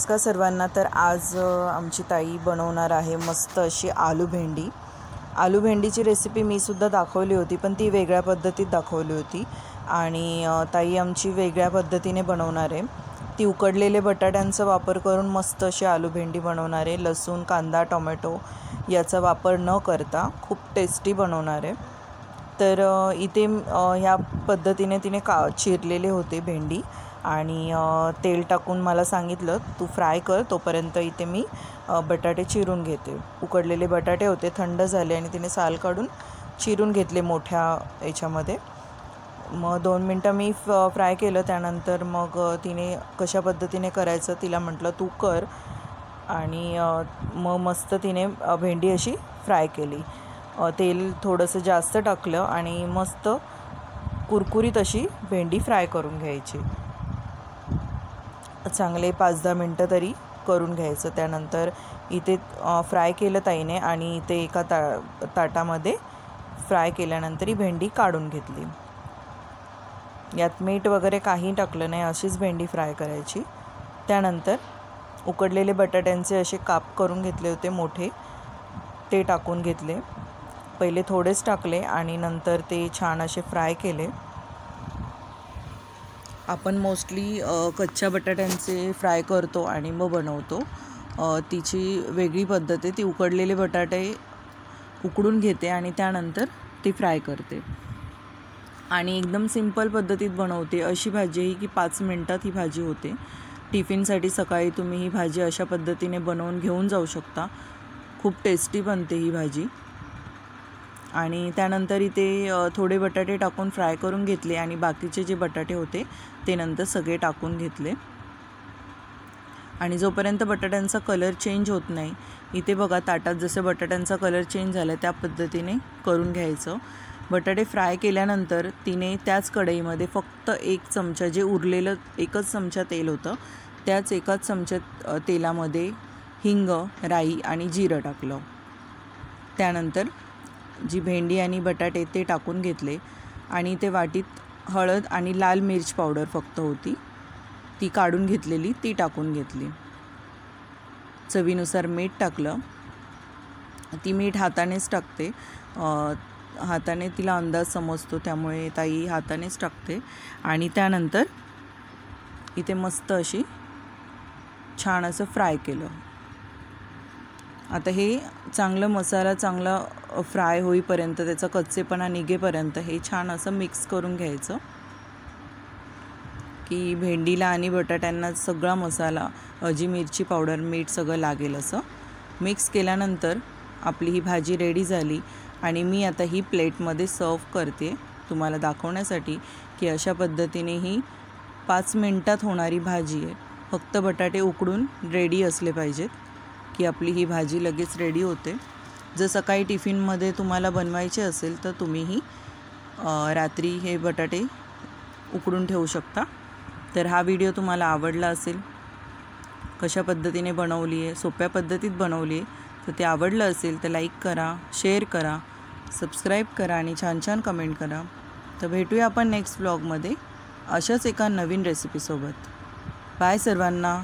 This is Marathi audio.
नमस्कार सर्वांना। तर आज आमची ताई बनवणार आहे मस्त अशी आलू भेंडी। आलू भेंडीची रेसिपी मी सुद्धा दाखवली होती, पण ती वेगळ्या पद्धतीत दाखवली होती आणि ताई आमची वेगळ्या पद्धतीने बनवणार आहे। ती उकडलेले बटाट्यांचा वापर करून मस्त अशी आलू भेंडी बनवणार आहे। लसूण, कांदा, टोमॅटो याचा वापर न करता खूप टेस्टी बनवणार आहे। तर इथे ह्या पद्धतीने तिने चिरलेले होते भेंडी आणि तेल टाकून मला सांगितलं तू फ्राय कर, तोपर्यंत इथे मी बटाटे चिरून घेते। उकडलेले बटाटे होते, थंड झाले आणि तिने साल काढून चिरून घेतले मोठ्या याच्यामध्ये। मग 2 मिनटं मी फ्राय केलं। त्यानंतर मग तिने कशा पद्धतीने करायचं तिला म्हटलं तू कर आणि मग मस्त तिने भेंडी अशी फ्राय केली। तेल थोडंसं जास्त टाकलं आणि मस्त कुरकुरीत अशी भेंडी फ्राय करून घ्यायची। चांगले 5-10 मिनटं तरी करून घ्यायचं। त्यानंतर इथे फ्राय केलं ताईने आणि इथे एका ताटामध्ये फ्राय केल्यानंतर ही भेंडी काढून घेतली। यात मीठ वगैरे काही टाकलं नाही, अशीच भेंडी फ्राय करायची। त्यानंतर उकडलेले बटाट्यांचे असे काप करून घेतले होते मोठे, ते टाकून घेतले। पहिले थोडेच टाकले आणि नंतर ते छान असे फ्राय केले। आपण मोस्टली कच्च्या बटाट्यांचे फ्राय करतो आणि मग बनवतो, तिची वेगळी पद्धत आहे। ती उकडलेले बटाटे उकडून घेते आणि त्यानंतर ती फ्राय करते आणि एकदम सिंपल पद्धतीत बनवते। अशी भाजी आहे की 5 मिनटात ही भाजी होते। टिफिनसाठी सकाळी तुम्ही ही भाजी अशा पद्धतीने बनवून घेऊन जाऊ शकता। खूप टेस्टी बनते ही भाजी। आणि त्यानंतर इथे थोडे बटाटे टाकून फ्राय करून घेतले आणि बाकीचे जे बटाटे होते ते नंतर सगळे टाकून घेतले आणि जोपर्यंत बटाट्यांचा कलर चेंज होत नाही, इथे बघा ताटात जसं बटाट्यांचा कलर चेंज झाला त्या पद्धतीने करून घ्यायचं। बटाटे फ्राय केल्यानंतर तिने त्याच कढईमध्ये फक्त 1 चमचा, जे उरलेलं 1च चमचा तेल होतं, त्याच 1च चमचा तेलामध्ये हिंग, राई आणि जिरं टाकलं। त्यानंतर जी भेंडी आणि बटाटे ते टाकून घेतले आणि ते वाटीत हळद आणि लाल मिर्च पावडर फक्त होती, ती काढून घेतलेली, ती टाकून घेतली। चवीनुसार मीठ टाकलं। ती मीठ हातानेच टाकते, हाताने तिला अंदाज समजतो, त्यामुळे ताई हातानेच टाकते। आणि त्यानंतर इथे मस्त अशी छान असं फ्राय केलं। आता हे चांगलं मसाला चांगला फ्राय होईपर्यंत, त्याचा कच्चेपणा निघेपर्यंत हे छान असं मिक्स करून घ्यायचं की भेंडीला आणि बटाट्यांना सगळा मसाला, जी मिरची पावडर, मीठ सगळं लागेल असं मिक्स केल्यानंतर आपली ही भाजी रेडी झाली। आणि मी आता ही प्लेटमध्ये सर्व करते तुम्हाला दाखवण्यासाठी की अशा पद्धतीने ही 5 मिनटात होणारी भाजी आहे। फक्त बटाटे उकडून रेडी असले पाहिजेत की आपली ही भाजी लगेच रेडी होते। जर सकाळी टिफिनमध्ये तुम्हाला बनवायचे असेल तर तुम्हीही रात्री हे बटाटे उकडून ठेवू शकता। तर हा व्हिडिओ तुम्हाला आवडला असेल, कशा पद्धतीने बनवली आहे, सोप्या पद्धतीत बनवली आहे, तर ते आवडलं असेल तर लाईक करा, शेअर करा, सबस्क्राईब करा आणि छान छान कमेंट करा। तर भेटूया आपण नेक्स्ट व्लॉगमध्ये अशाच एका नवीन रेसिपीसोबत। बाय सर्वांना।